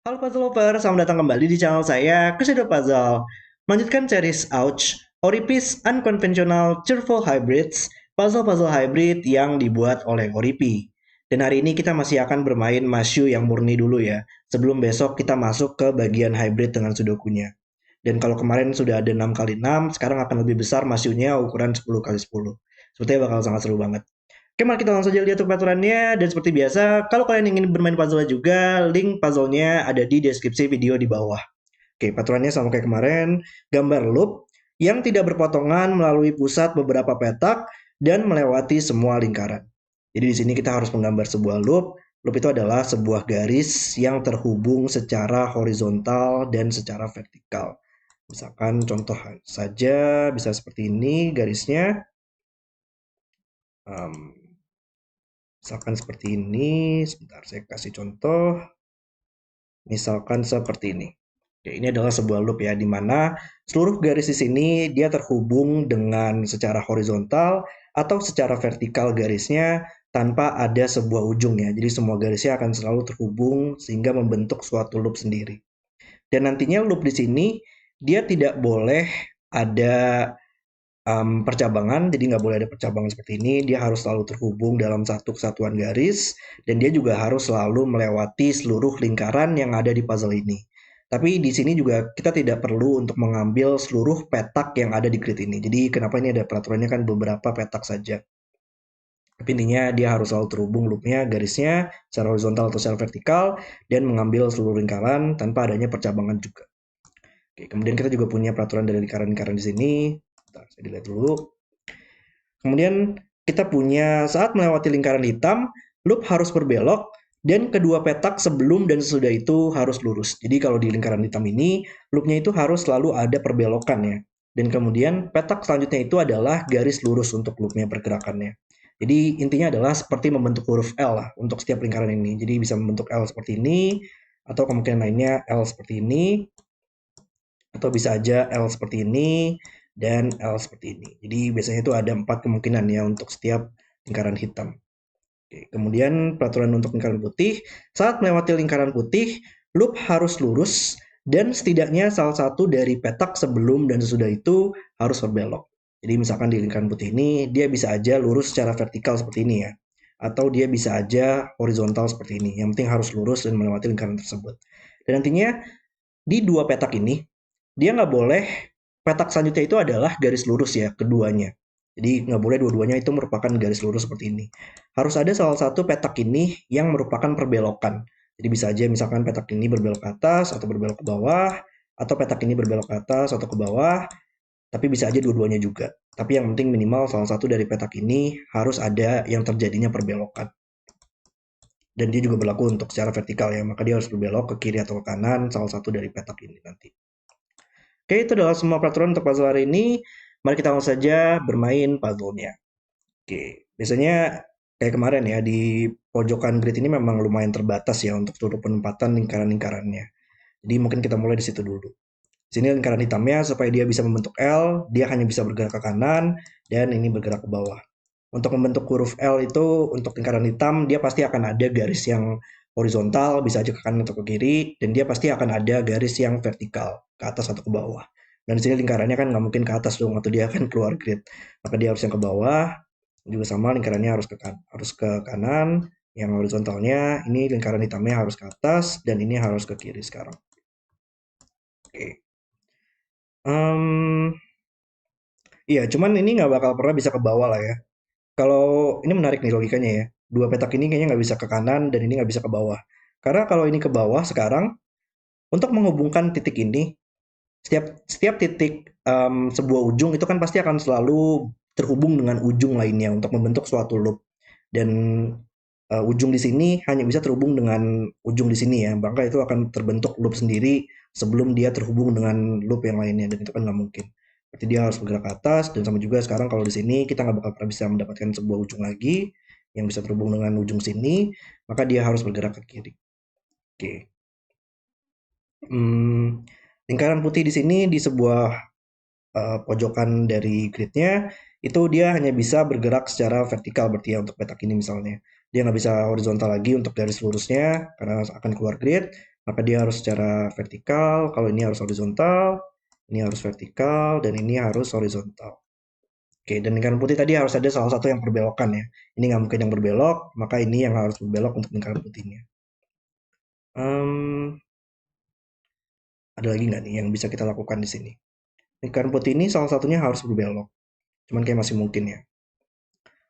Halo Puzzle Lover, selamat datang kembali di channel saya, Crusader Puzzle. Melanjutkan series Ouch, Oripi's Unconventional Cheerful Hybrids, puzzle-puzzle hybrid yang dibuat oleh Oripi. Dan hari ini kita masih akan bermain Mashu yang murni dulu ya, sebelum besok kita masuk ke bagian hybrid dengan sudokunya. Dan kalau kemarin sudah ada 6 kali 6, sekarang akan lebih besar Mashunya ukuran 10 kali 10. Sepertinya bakal sangat seru banget. Oke, mari kita langsung saja lihat untuk peraturannya. Dan seperti biasa, kalau kalian ingin bermain puzzle juga, link puzzle-nya ada di deskripsi video di bawah. Oke, peraturannya sama kayak kemarin. Gambar loop yang tidak berpotongan melalui pusat beberapa petak dan melewati semua lingkaran. Jadi di sini kita harus menggambar sebuah loop. Loop itu adalah sebuah garis yang terhubung secara horizontal dan secara vertikal. Misalkan contoh saja bisa seperti ini garisnya. Misalkan seperti ini, sebentar saya kasih contoh, misalkan seperti ini. Oke, ini adalah sebuah loop ya, di mana seluruh garis di sini dia terhubung dengan secara horizontal atau secara vertikal garisnya tanpa ada sebuah ujung ya. Jadi semua garisnya akan selalu terhubung sehingga membentuk suatu loop sendiri. Dan nantinya loop di sini dia tidak boleh ada percabangan, jadi nggak boleh ada percabangan seperti ini. Dia harus selalu terhubung dalam satu kesatuan garis, dan dia juga harus selalu melewati seluruh lingkaran yang ada di puzzle ini. Tapi di sini juga kita tidak perlu untuk mengambil seluruh petak yang ada di grid ini. Jadi kenapa ini ada peraturannya kan beberapa petak saja. Tapi intinya dia harus selalu terhubung loopnya, garisnya secara horizontal atau secara vertikal, dan mengambil seluruh lingkaran tanpa adanya percabangan juga. Oke, kemudian kita juga punya peraturan dari lingkaran-lingkaran di sini. Bentar, saya dilihat dulu. Kemudian kita punya saat melewati lingkaran hitam, loop harus berbelok dan kedua petak sebelum dan sesudah itu harus lurus. Jadi kalau di lingkaran hitam ini, loopnya itu harus selalu ada perbelokan ya. Dan kemudian petak selanjutnya itu adalah garis lurus untuk loopnya pergerakannya. Jadi intinya adalah seperti membentuk huruf L lah untuk setiap lingkaran ini. Jadi bisa membentuk L seperti ini, atau kemungkinan lainnya L seperti ini, atau bisa aja L seperti ini, dan L seperti ini. Jadi biasanya itu ada 4 kemungkinan ya untuk setiap lingkaran hitam. Oke, kemudian peraturan untuk lingkaran putih, saat melewati lingkaran putih, loop harus lurus dan setidaknya salah satu dari petak sebelum dan sesudah itu harus berbelok. Jadi misalkan di lingkaran putih ini, dia bisa aja lurus secara vertikal seperti ini ya. Atau dia bisa aja horizontal seperti ini. Yang penting harus lurus dan melewati lingkaran tersebut. Dan nantinya di dua petak ini, dia nggak boleh petak selanjutnya itu adalah garis lurus ya, keduanya. Jadi nggak boleh dua-duanya itu merupakan garis lurus seperti ini. Harus ada salah satu petak ini yang merupakan perbelokan. Jadi bisa aja misalkan petak ini berbelok ke atas atau berbelok ke bawah, atau petak ini berbelok ke atas atau ke bawah, tapi bisa aja dua-duanya juga. Tapi yang penting minimal salah satu dari petak ini harus ada yang terjadinya perbelokan. Dan dia juga berlaku untuk secara vertikal ya, maka dia harus berbelok ke kiri atau ke kanan salah satu dari petak ini nanti. Oke, itu adalah semua peraturan untuk puzzle hari ini. Mari kita langsung saja bermain puzzle-nya. Oke, biasanya kayak kemarin ya, di pojokan grid ini memang lumayan terbatas ya untuk seluruh penempatan lingkaran-lingkarannya. Jadi mungkin kita mulai di situ dulu. Di sini lingkaran hitamnya supaya dia bisa membentuk L, dia hanya bisa bergerak ke kanan, dan ini bergerak ke bawah. Untuk membentuk huruf L itu, untuk lingkaran hitam, dia pasti akan ada garis yang horizontal, bisa aja ke kanan atau ke kiri, dan dia pasti akan ada garis yang vertikal, ke atas atau ke bawah. Dan di sini lingkarannya kan nggak mungkin ke atas dong, atau dia akan keluar grid. Maka dia harus yang ke bawah, juga sama lingkarannya harus ke kanan, yang horizontalnya, ini lingkaran hitamnya harus ke atas, dan ini harus ke kiri sekarang. Oke. Iya, cuman ini nggak bakal pernah bisa ke bawah lah ya. Kalau ini menarik nih logikanya ya. Dua petak ini kayaknya nggak bisa ke kanan dan ini nggak bisa ke bawah. Karena kalau ini ke bawah sekarang, untuk menghubungkan titik ini, setiap setiap titik sebuah ujung itu kan pasti akan selalu terhubung dengan ujung lainnya untuk membentuk suatu loop. Dan ujung di sini hanya bisa terhubung dengan ujung di sini ya. Maka itu akan terbentuk loop sendiri sebelum dia terhubung dengan loop yang lainnya dan itu kan nggak mungkin. Berarti dia harus bergerak ke atas dan sama juga sekarang kalau di sini kita nggak bakal pernah bisa mendapatkan sebuah ujung lagi yang bisa terhubung dengan ujung sini, maka dia harus bergerak ke kiri. Oke. Lingkaran putih di sini di sebuah pojokan dari gridnya itu dia hanya bisa bergerak secara vertikal berarti ya untuk petak ini misalnya dia nggak bisa horizontal lagi untuk garis lurusnya karena akan keluar grid maka dia harus secara vertikal. Kalau ini harus horizontal, ini harus vertikal, dan ini harus horizontal. Oke, dan lingkaran putih tadi harus ada salah satu yang berbelokkan ya. Ini nggak mungkin yang berbelok, maka ini yang harus berbelok untuk lingkaran putihnya. Ada lagi nggak nih yang bisa kita lakukan di sini? Lingkaran putih ini salah satunya harus berbelok, cuman kayak masih mungkin ya.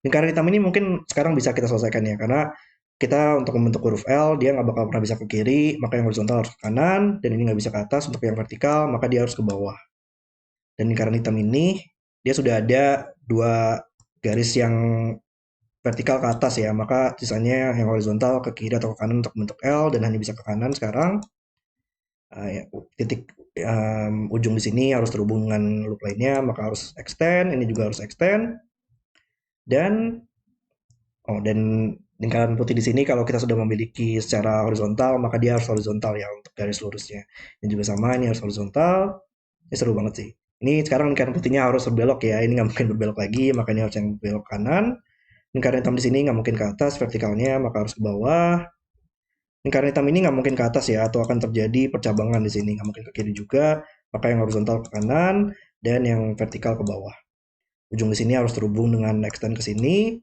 Lingkaran hitam ini mungkin sekarang bisa kita selesaikan ya, karena kita untuk membentuk huruf L, dia nggak bakal pernah bisa ke kiri, maka yang horizontal harus ke kanan, dan ini nggak bisa ke atas. Untuk yang vertikal, maka dia harus ke bawah. Dan lingkaran hitam ini, dia sudah ada dua garis yang vertikal ke atas ya, maka sisanya yang horizontal ke kiri atau ke kanan untuk membentuk L, dan hanya bisa ke kanan sekarang. Ya, titik ujung di sini harus terhubung dengan loop lainnya, maka harus extend, ini juga harus extend. Dan lingkaran putih di sini kalau kita sudah memiliki secara horizontal, maka dia harus horizontal ya untuk garis lurusnya. Ini juga sama, ini harus horizontal. Ini seru banget sih. Ini sekarang lingkaran putihnya harus berbelok ya, ini nggak mungkin berbelok lagi, makanya harus yang belok kanan. Lingkaran hitam di sini nggak mungkin ke atas vertikalnya, maka harus ke bawah. Lingkaran hitam ini nggak mungkin ke atas ya, atau akan terjadi percabangan di sini. Nggak mungkin ke kiri juga, maka yang horizontal ke kanan, dan yang vertikal ke bawah. Ujung di sini harus terhubung dengan extend ke sini,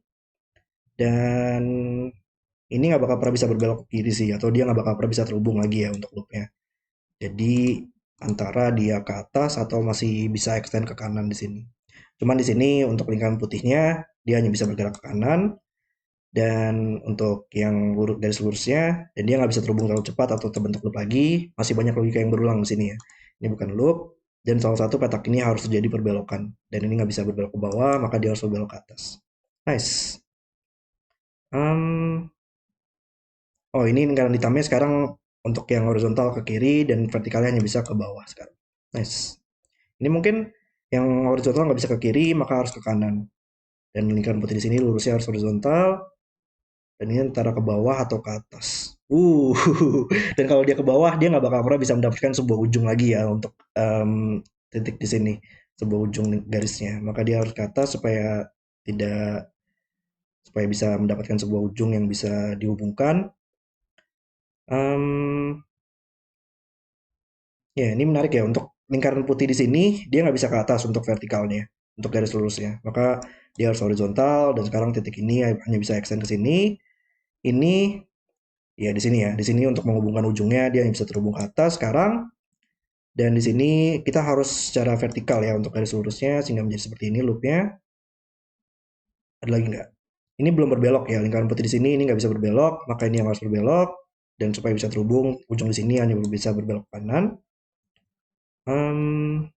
dan ini nggak bakal pernah bisa berbelok ke kiri sih, atau dia nggak bakal pernah bisa terhubung lagi ya untuk loopnya. Jadi antara dia ke atas atau masih bisa extend ke kanan di sini. Cuman di sini untuk lingkaran putihnya dia hanya bisa bergerak ke kanan, dan untuk yang garis lurusnya, dan dia nggak bisa terhubung terlalu cepat atau terbentuk loop lagi. Masih banyak logika yang berulang di sini ya. Ini bukan loop, dan salah satu petak ini harus terjadi perbelokan, dan ini nggak bisa berbelok ke bawah, maka dia harus berbelok ke atas. Nice. Um, Oh, ini lingkaran hitamnya sekarang untuk yang horizontal ke kiri dan vertikalnya hanya bisa ke bawah sekarang. Nice. Ini mungkin yang horizontal nggak bisa ke kiri, maka harus ke kanan. Dan lingkaran putih di sini lurusnya harus horizontal, dan ini antara ke bawah atau ke atas. Dan kalau dia ke bawah, dia nggak bakal pernah bisa mendapatkan sebuah ujung lagi ya untuk titik di sini, sebuah ujung garisnya. Maka dia harus ke atas tidak supaya bisa mendapatkan sebuah ujung yang bisa dihubungkan. Em, Ya, ini menarik ya. Untuk lingkaran putih di sini, dia nggak bisa ke atas untuk vertikalnya, untuk garis lurusnya. Maka dia harus horizontal, dan sekarang titik ini hanya bisa extend ke sini. Ini, ya di sini ya. Di sini untuk menghubungkan ujungnya, dia hanya bisa terhubung ke atas sekarang. Dan di sini kita harus secara vertikal ya untuk garis lurusnya, sehingga menjadi seperti ini loopnya. Ada lagi nggak? Ini belum berbelok ya. Lingkaran putih di sini ini nggak bisa berbelok, maka ini yang harus berbelok. Dan supaya bisa terhubung, ujung di sini hanya bisa berbelok ke kanan. Hmm,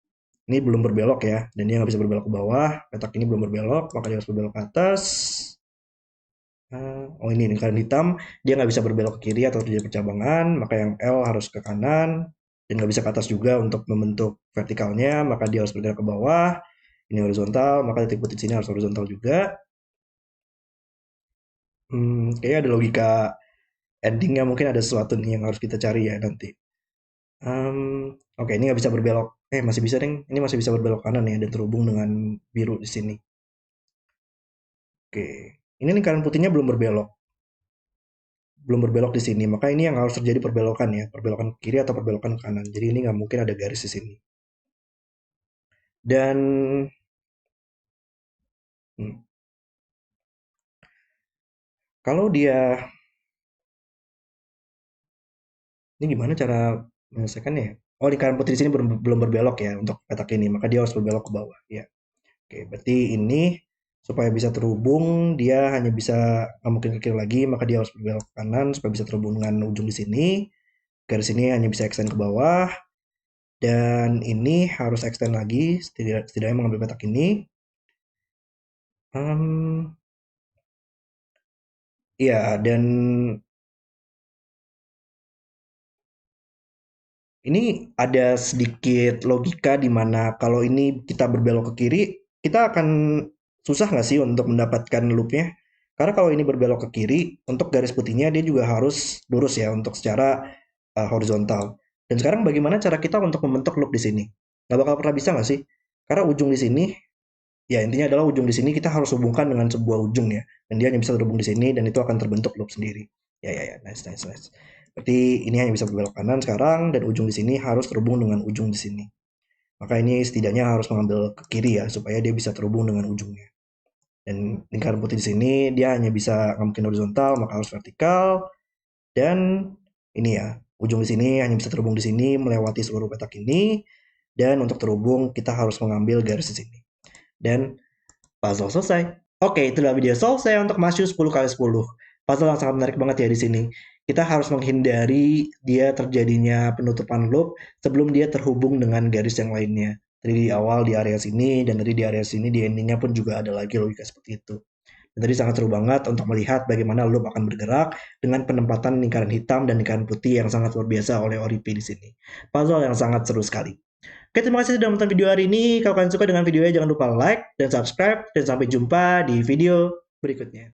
Ini belum berbelok ya, dan dia nggak bisa berbelok ke bawah. Petak ini belum berbelok, maka dia harus berbelok ke atas. Oh, ini lingkaran hitam, dia nggak bisa berbelok ke kiri atau terjadi percabangan, maka yang L harus ke kanan, dan nggak bisa ke atas juga untuk membentuk vertikalnya, maka dia harus bergerak ke bawah. Ini horizontal, maka titik putih sini harus horizontal juga. Kayaknya ada logika endingnya, mungkin ada sesuatu nih yang harus kita cari ya nanti. Oke, ini nggak bisa berbelok. Masih bisa, deng. Ini masih bisa berbelok kanan ya, dan terhubung dengan biru di sini. Oke, ini lingkaran putihnya belum berbelok. Belum berbelok di sini, maka ini yang harus terjadi perbelokan ya, perbelokan ke kiri atau perbelokan ke kanan. Jadi ini nggak mungkin ada garis di sini. Dan hmm, kalau dia, ini gimana cara menyelesaikannya ya? Oh, lingkaran putih di sini belum berbelok ya untuk petak ini, maka dia harus berbelok ke bawah. Ya, oke. Berarti ini supaya bisa terhubung, dia hanya bisa nggak mungkin ke kiri lagi, maka dia harus berbelok ke kanan supaya bisa terhubung dengan ujung di sini. Garis ini hanya bisa extend ke bawah, dan ini harus extend lagi, setidaknya mengambil petak ini. Mmm, iya, dan ini ada sedikit logika di mana kalau ini kita berbelok ke kiri, kita akan susah nggak sih untuk mendapatkan loopnya? Karena kalau ini berbelok ke kiri, untuk garis putihnya dia juga harus lurus ya untuk secara horizontal. Dan sekarang bagaimana cara kita untuk membentuk loop di sini? Nggak bakal pernah bisa nggak sih? Karena ujung di sini, ya intinya adalah ujung di sini kita harus hubungkan dengan sebuah ujung ya. Dan dia hanya bisa terhubung di sini, dan itu akan terbentuk loop sendiri. Ya, ya, ya, nice, nice, nice. Berarti ini hanya bisa berbelok kanan sekarang dan ujung di sini harus terhubung dengan ujung di sini. Maka ini setidaknya harus mengambil ke kiri ya supaya dia bisa terhubung dengan ujungnya. Dan lingkaran putih di sini dia hanya bisa nggak mungkin horizontal, maka harus vertikal. Dan ini ya, ujung di sini hanya bisa terhubung di sini melewati seluruh petak ini. Dan untuk terhubung kita harus mengambil garis di sini. Dan puzzle selesai. Oke, itulah video selesai untuk Masyu 10x10. Puzzle yang sangat menarik banget ya di sini. Kita harus menghindari dia terjadinya penutupan loop sebelum dia terhubung dengan garis yang lainnya. Jadi di awal di area sini dan dari di area sini di endingnya pun juga ada lagi logika seperti itu. Dan tadi sangat seru banget untuk melihat bagaimana loop akan bergerak dengan penempatan lingkaran hitam dan lingkaran putih yang sangat luar biasa oleh Oripi di sini. Puzzle yang sangat seru sekali. Oke, terima kasih sudah menonton video hari ini. Kalau kalian suka dengan videonya, jangan lupa like dan subscribe. Dan sampai jumpa di video berikutnya.